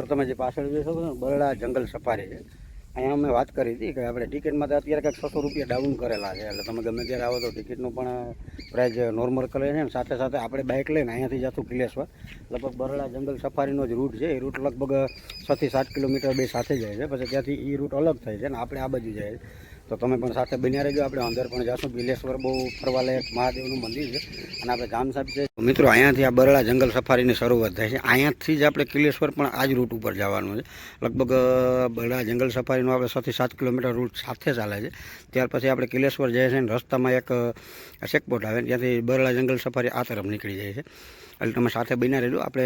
તમે જે પાછળ જોઈ શકો છો ને બરડા જંગલ સફારી છે. અહીંયા અમે વાત કરી હતી કે આપણે ટિકિટમાં તો અત્યારે કંઈક 600 રૂપિયા ડાઉન કરેલા છે, એટલે તમે ગમે ત્યારે આવો તો ટિકિટનું પણ પ્રાઇસ નોર્મલ કરે છે ને સાથે સાથે આપણે બાઇક લઈને અહીંયાથી જતું કિલેશ્વર લગભગ બરડા જંગલ સફારીનો જ રૂટ છે. એ રૂટ લગભગ 6 થી 7 કિલોમીટર બે સાથે જાય છે, પછી ત્યાંથી એ રૂટ અલગ થાય છે ને આપણે આ બાજુ જાય છે. તો તમે પણ સાથે બન્યા રહેજો. આપણે અંદર પણ જઈશું. કિલેશ્વર બહુ ફરવાલાયક મહાદેવનું મંદિર છે અને આપણે જામ સાહેબ છે મિત્રો. અહીંયાથી આ બરડા જંગલ સફારીની શરૂઆત થાય છે. અહીંયાથી જ આપણે કિલેશ્વર પણ આ જ રૂટ ઉપર જવાનું છે. લગભગ બરડા જંગલ સફારીનો આપણે 6 થી 7 કિલોમીટર રૂટ સાથે ચાલે છે. ત્યાર પછી આપણે કિલેશ્વર જઈએ છીએ અને રસ્તામાં એક ચેકપોસ્ટ આવે, ત્યાંથી બરડા જંગલ સફારી આ તરફ નીકળી જાય છે. એટલે તમે સાથે બન્યા રહેજો. આપણે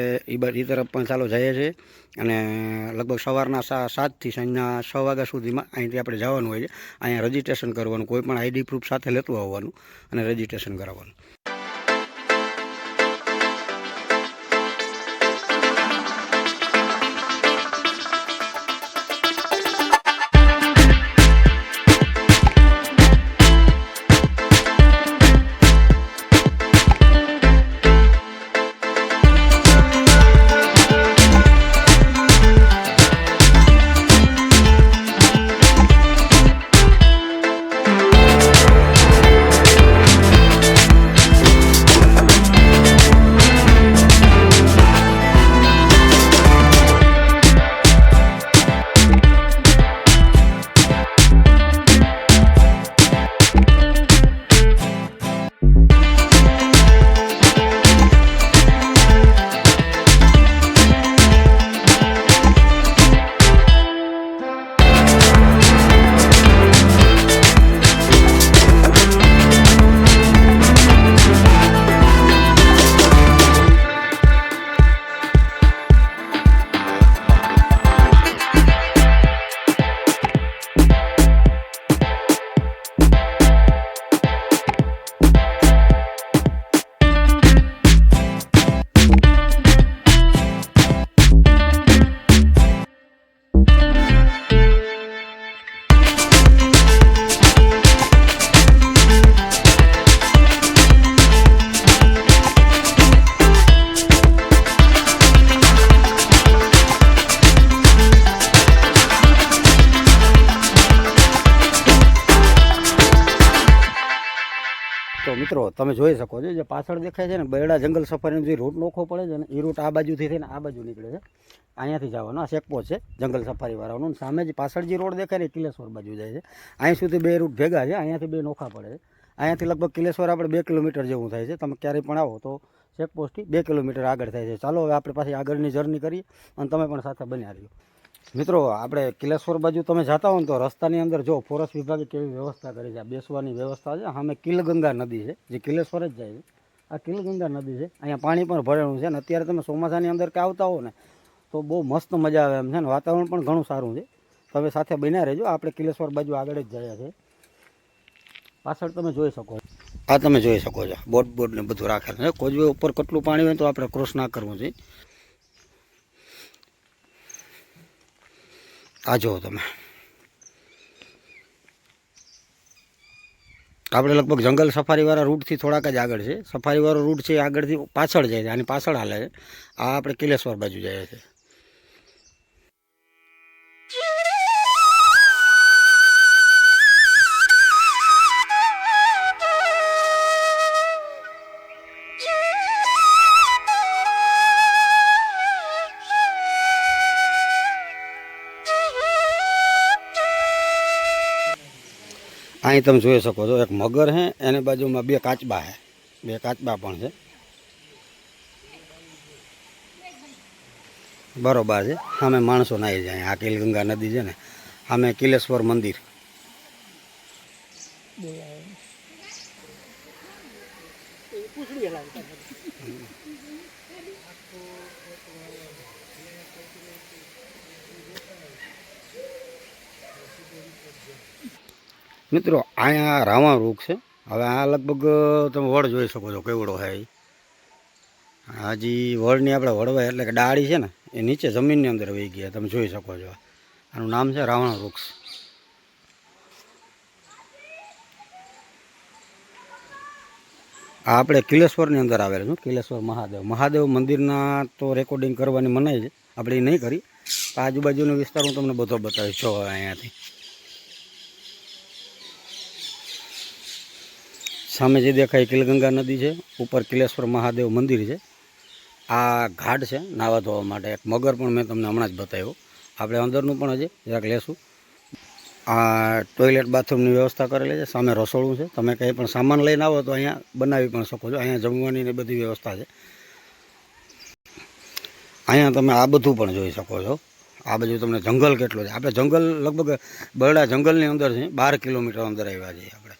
એ તરફ પણ ચાલો જઈએ છીએ અને લગભગ સવારના 7 થી સાંજના 6 વાગ્યા સુધીમાં અહીંથી આપણે જવાનું હોય છે. અહીંયા રજીસ્ટ્રેશન કરવાનું, કોઈ પણ આઈડી પ્રૂફ સાથે લેતું આવવાનું અને રજીસ્ટ્રેશન કરાવવાનું. તો મિત્રો તમે જોઈ શકો છો જે પાછળ દેખાય છે ને બરડા જંગલ સફારીનો જે રૂટ નોખો પડે છે ને એ રૂટ આ બાજુથી થઈને આ બાજુ નીકળે છે. અહીંયાથી જવાનો આ ચેકપોસ્ટ છે જંગલ સફારીવાળાનો. સામે જે પાછળ જે રોડ દેખાય ને કિલેશ્વર બાજુ જાય છે. અહીં સુધી બે રૂટ ભેગા છે, અહીંયાથી બે નોખા પડે છે. અહીંયાથી લગભગ કિલેશ્વર આપણે 2 કિલોમીટર જેવું થાય છે. તમે ક્યારેય પણ આવો તો ચેકપોસ્ટથી 2 કિલોમીટર આગળ થાય છે. ચાલો હવે આપણે પાછી આગળની જર્ની કરીએ અને તમે પણ સાથે બન્યા રહ્યો. મિત્રો આપણે કિલેશ્વર બાજુ તમે જતા હો ને તો રસ્તાની અંદર જો ફોરેસ્ટ વિભાગે કેવી વ્યવસ્થા કરી છે. બેસવાની વ્યવસ્થા છે. સામે કિલગંગા નદી છે જે કિલેશ્વર જ જાય છે. આ કિલગંગા નદી છે. અહીંયા પાણી પણ ભરેલું છે અને અત્યારે તમે ચોમાસાની અંદર કે આવતા હો ને તો બહુ મસ્ત મજા આવે એમ છે ને. વાતાવરણ પણ ઘણું સારું છે. તમે સાથે બન્યા રહેજો. આપણે કિલેશ્વર બાજુ આગળ જ જયા છે. પાછળ તમે જોઈ શકો છો, આ તમે જોઈ શકો છો બોટ ને બધું રાખેલું છે. કોઝવે ઉપર કેટલું પાણી હોય તો આપણે ક્રોસ ના કરવું છે. આ જુઓ તમે, આપણે લગભગ જંગલ સફારીવાળા રૂટથી થોડાક જ આગળ છે. સફારીવાળો રૂટ છે આગળથી પાછળ જાય છે, આની પાછળ હાલે છે. આ આપણે કિલેશ્વર બાજુ જાય છે. અહીં તમે જોઈ શકો છો એક મગર છે, એની બાજુમાં 2 કાચબા છે. 2 કાચબા પણ છે. બરોબર છે. સામે માણસો નાહી જાય. આ કિલગંગા નદી છે ને, સામે કિલેશ્વર મંદિર. મિત્રો અહીંયા રાવણ વૃક્ષ છે. હવે આ લગભગ તમે વડ જોઈ શકો છો કેવડો છે. હાજી વડની આપણે વડવાય એટલે કે ડાળી છે ને એ નીચે જમીનની અંદર વહી ગયા. તમે જોઈ શકો છો. આનું નામ છે રાવણ વૃક્ષ. આ આપણે કિલેશ્વરની અંદર આવેલું છું. કિલેશ્વર મહાદેવ મંદિરના તો રેકોર્ડિંગ કરવાની મનાઈ છે, આપણે એ નહીં કરી. આજુબાજુનો વિસ્તાર હું તમને બધો બતાવીશ. જો અહીંયાથી સામે જે દેખાય કિલગંગા નદી છે, ઉપર કિલેશ્વર મહાદેવ મંદિર છે. આ ઘાટ છે નાહવા ધોવા માટે. એક મગર પણ મેં તમને હમણાં જ બતાવ્યો. આપણે અંદરનું પણ હજી જરાક લેશું. આ ટોયલેટ બાથરૂમની વ્યવસ્થા કરેલી છે. સામે રસોડું છે. તમે કંઈ પણ સામાન લઈને આવો તો અહીંયા બનાવી પણ શકો છો. અહીંયા જમવાની ને બધી વ્યવસ્થા છે. અહીંયા તમે આ બધું પણ જોઈ શકો છો. આ બાજુ તમને જંગલ કેટલું છે. આપણે જંગલ લગભગ બરડા જંગલની અંદર છે. 12 કિલોમીટર અંદર આવ્યા છીએ આપણે.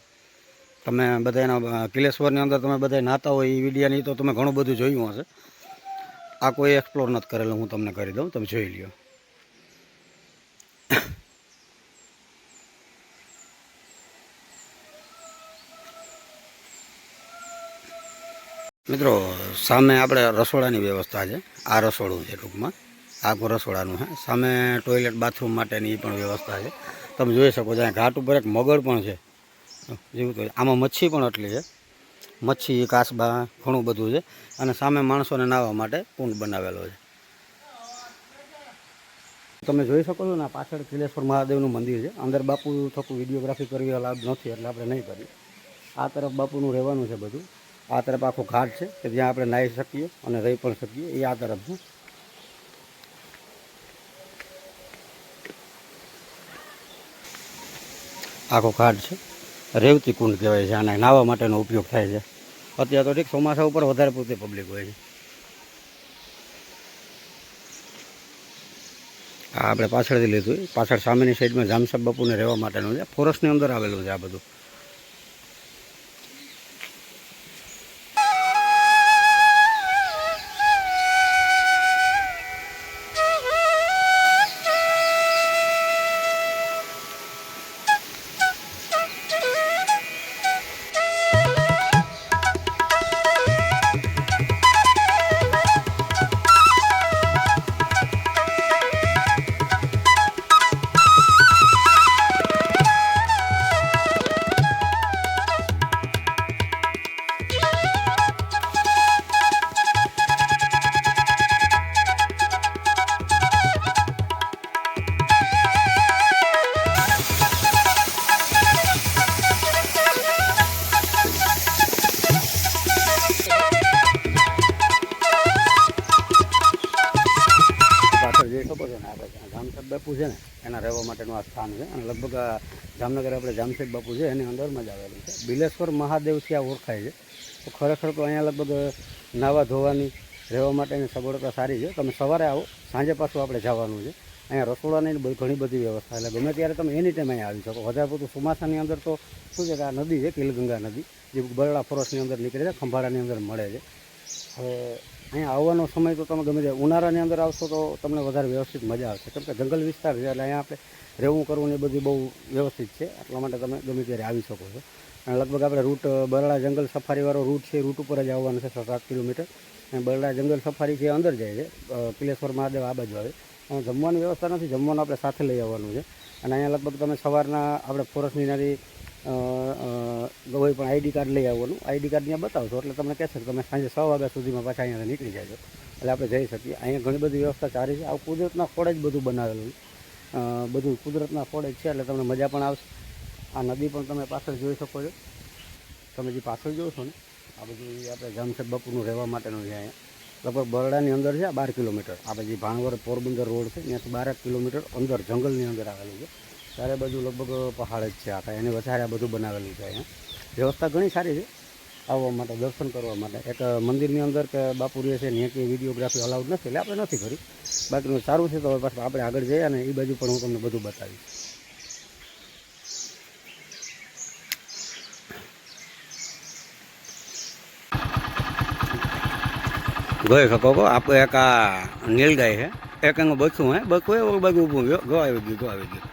તમે બધા એના કિલેશ્વરની અંદર તમે બધા નાતા હોય એ વિડીયાની તો તમે ઘણું બધું જોયું હશે. આ કોઈ એક્સપ્લોર નથી કરેલું, હું તમને કરી દઉં, તમે જોઈ લ્યો. મિત્રો સામે આપણે રસોડાની વ્યવસ્થા છે. આ રસોડું છે ટૂંકમાં, આખું રસોડાનું છે. સામે ટોયલેટ બાથરૂમ માટેની પણ વ્યવસ્થા છે. તમે જોઈ શકો છો. ઘાટ ઉપર એક મગર પણ છે જેવું તો. આમાં મચ્છી પણ એટલી છે. મચ્છી, કાસબા, ઘણું બધું છે. અને સામે માણસોને નાહવા માટે કુંડ બનાવેલો છે. તમે જોઈ શકો છો ને, પાછળ કિલેશ્વર મહાદેવનું મંદિર છે. અંદર બાપુ થતું વિડીયોગ્રાફી કરવી લાભ નથી, એટલે આપણે નહીં કરીએ. આ તરફ બાપુનું રહેવાનું છે બધું. આ તરફ આખો ઘાટ છે કે જ્યાં આપણે નાહી શકીએ અને રહી પણ શકીએ. એ આ તરફ છે. આખો ઘાટ છે. રેવતી કુંડ કહેવાય છે. આના નાહવા માટેનો ઉપયોગ થાય છે. અત્યારે તો ઠીક ચોમાસા ઉપર વધારે પૂરતી પબ્લિક હોય છે. આ આપણે પાછળથી લીધું. પાછળ સામેની સાઈડમાં જામસાબ બાપુને રહેવા માટેનું છે. ફોરેસ્ટની અંદર આવેલું છે આ બધું. જામસાબ બાપુ છે ને, એના રહેવા માટેનું આ સ્થાન છે. અને લગભગ જામનગર આપણે જામસાબ બાપુ છે એની અંદરમાં જ આવેલું છે. બિલેશ્વર મહાદેવથી આ ઓળખાય છે. તો ખરેખર તો અહીંયા લગભગ નાહવા ધોવાની, રહેવા માટેની સગવડતા સારી છે. તમે સવારે આવો, સાંજે પાછું આપણે જવાનું છે. અહીંયા રસોડાની ઘણી બધી વ્યવસ્થા, એટલે ગમે ત્યારે તમે એની ટાઈમ અહીંયા આવી શકો. વધારે પડતું ચોમાસાની અંદર તો શું છે કે આ નદી છે, કિલગંગા નદી, જે બરડા ફોરેસ્ટની અંદર નીકળે છે, ખંભાળાની અંદર મળે છે. હવે અહીંયા આવવાનો સમય તો તમે ગમે તે ઉનાળાની અંદર આવશો તો તમને વધારે વ્યવસ્થિત મજા આવશે, કેમ કે જંગલ વિસ્તાર છે. એટલે અહીંયા આપણે રહેવું કરવું ને બધી બહુ વ્યવસ્થિત છે. એટલા માટે તમે ગમે ત્યારે આવી શકો છો. અને લગભગ આપણે રૂટ બરડા જંગલ સફારીવાળો રૂટ છે, રૂટ ઉપર જ આવવાનું છે 7 કિલોમીટર. અને બરડા જંગલ સફારી છે અંદર જાય છે, કિલેશ્વર મહાદેવ આ બાજુ આવે. અને જમવાની વ્યવસ્થા નથી, જમવાનું આપણે સાથે લઈ આવવાનું છે. અને અહીંયા લગભગ તમે સવારના આપણે ફોરેસ્ટની નારી કોઈ પણ આઈડી કાર્ડ લઈ આવવાનું. આઈડી કાર્ડ ત્યાં બતાવશો એટલે તમને કહેશે કે તમે સાંજે 6 વાગ્યા સુધીમાં પાછા અહીંયાથી નીકળી જાય, એટલે આપણે જઈ શકીએ. અહીંયા ઘણી બધી વ્યવસ્થા સારી છે. આ કુદરતના ખોળે જ બધું બનાવેલું છે, બધું કુદરતના ખોળે જ છે, એટલે તમને મજા પણ આવશે. આ નદી પણ તમે પાછળ જોઈ શકો છો. તમે જે પાછળ જોશો ને, આ બધું આપણે જામસાબ બાપુનું રહેવા માટેનું છે. અહીંયા લગભગ બરડાની અંદર છે 12 કિલોમીટર. આપણે જે ભાણવડ પોરબંદર રોડ છે ત્યાંથી 12 કિલોમીટર અંદર જંગલની અંદર આવેલું છે. ચારે બાજુ લગભગ પહાડ જ છે આખા, એને વધારે આ બધું બનાવેલું છે. અહીંયા વ્યવસ્થા ઘણી સારી છે આવવા માટે, દર્શન કરવા માટે. એક મંદિરની અંદર કે બાપુ રહે છે ત્યાં કંઈ વિડીયોગ્રાફી અલાઉડ નથી, એટલે આપણે નથી કરી. બાકીનું સારું છે. તો હવે પાછું આપણે આગળ જઈએ અને એ બાજુ પણ હું તમને બધું બતાવીશ. ગઈ શકો આપણે એક આ નીલગાય છે, એક એનું બચ્ચું હે, બચ્ચું એવું બાજુ ઊભું ગયો, ગો આવી ગયું.